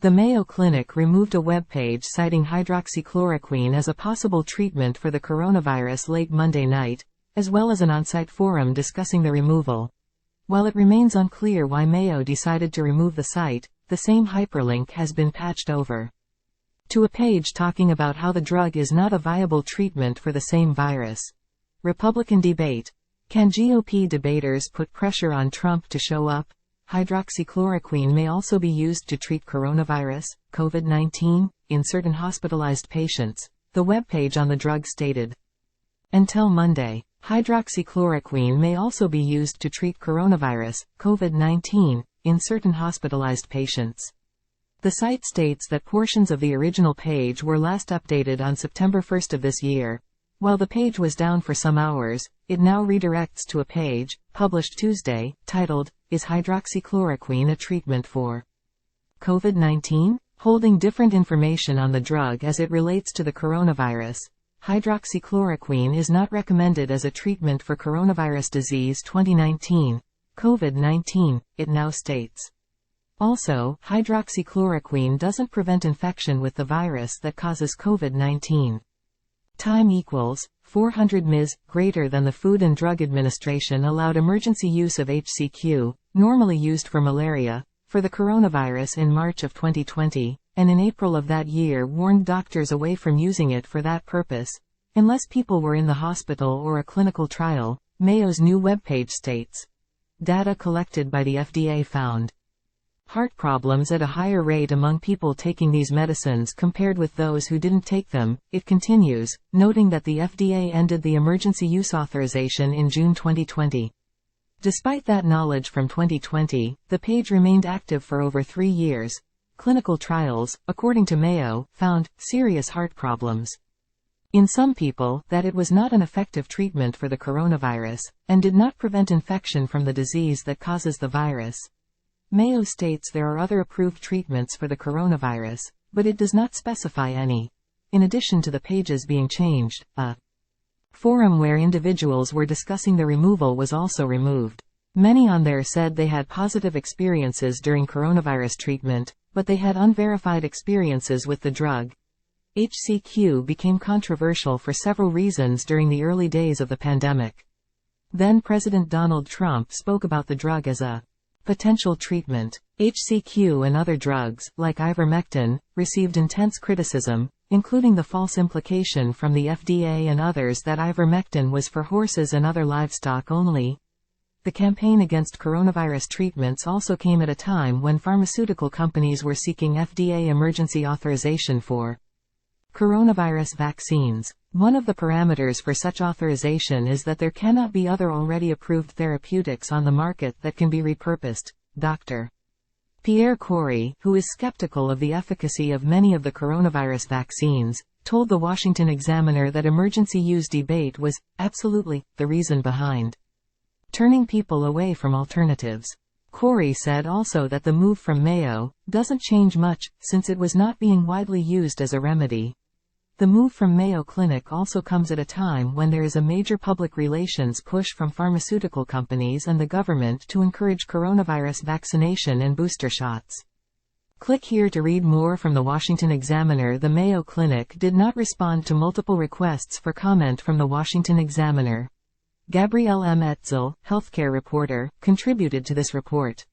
The Mayo Clinic removed a webpage citing hydroxychloroquine as a possible treatment for the coronavirus late Monday night, as well as an on-site forum discussing the removal. While it remains unclear why Mayo decided to remove the site, the same hyperlink has been patched over to a page talking about how the drug is not a viable treatment for the same virus. Republican debate. Can GOP debaters put pressure on Trump to show up? Hydroxychloroquine may also be used to treat coronavirus, COVID-19, in certain hospitalized patients, the webpage on the drug stated. Until Monday, hydroxychloroquine may also be used to treat coronavirus, COVID-19, in certain hospitalized patients. The site states that portions of the original page were last updated on September 1 of this year. While the page was down for some hours, it now redirects to a page, published Tuesday, titled, "Is hydroxychloroquine a treatment for COVID-19?" Holding different information on the drug as it relates to the coronavirus. Hydroxychloroquine is not recommended as a treatment for coronavirus disease 2019, COVID-19, it now states. Also, hydroxychloroquine doesn't prevent infection with the virus that causes COVID-19. Time equals 400 ms, greater than the Food and Drug Administration allowed emergency use of HCQ, normally used for malaria, for the coronavirus in March of 2020, and in April of that year warned doctors away from using it for that purpose, unless people were in the hospital or a clinical trial, Mayo's new webpage states. Data collected by the FDA found heart problems at a higher rate among people taking these medicines compared with those who didn't take them, it continues, noting that the FDA ended the emergency use authorization in June 2020. Despite that knowledge from 2020, the page remained active for over 3 years. Clinical trials, according to Mayo, found serious heart problems in some people, that it was not an effective treatment for the coronavirus, and did not prevent infection from the disease that causes the virus. Mayo states there are other approved treatments for the coronavirus, but it does not specify any. In addition to the pages being changed, a forum where individuals were discussing the removal was also removed. Many on there said they had positive experiences during coronavirus treatment, but they had unverified experiences with the drug. HCQ became controversial for several reasons during the early days of the pandemic. Then President Donald Trump spoke about the drug as a potential treatment. HCQ and other drugs, like ivermectin, received intense criticism, including the false implication from the FDA and others that ivermectin was for horses and other livestock only. The campaign against coronavirus treatments also came at a time when pharmaceutical companies were seeking FDA emergency authorization for coronavirus vaccines. One of the parameters for such authorization is that there cannot be other already approved therapeutics on the market that can be repurposed. Dr. Pierre Corey, who is skeptical of the efficacy of many of the coronavirus vaccines, told the Washington Examiner that emergency use debate was, absolutely, the reason behind turning people away from alternatives. Corey said also that the move from Mayo doesn't change much, since it was not being widely used as a remedy. The move from Mayo Clinic also comes at a time when there is a major public relations push from pharmaceutical companies and the government to encourage coronavirus vaccination and booster shots. Click here to read more from the Washington Examiner. The Mayo Clinic did not respond to multiple requests for comment from the Washington Examiner. Gabrielle M. Etzel, healthcare reporter, contributed to this report.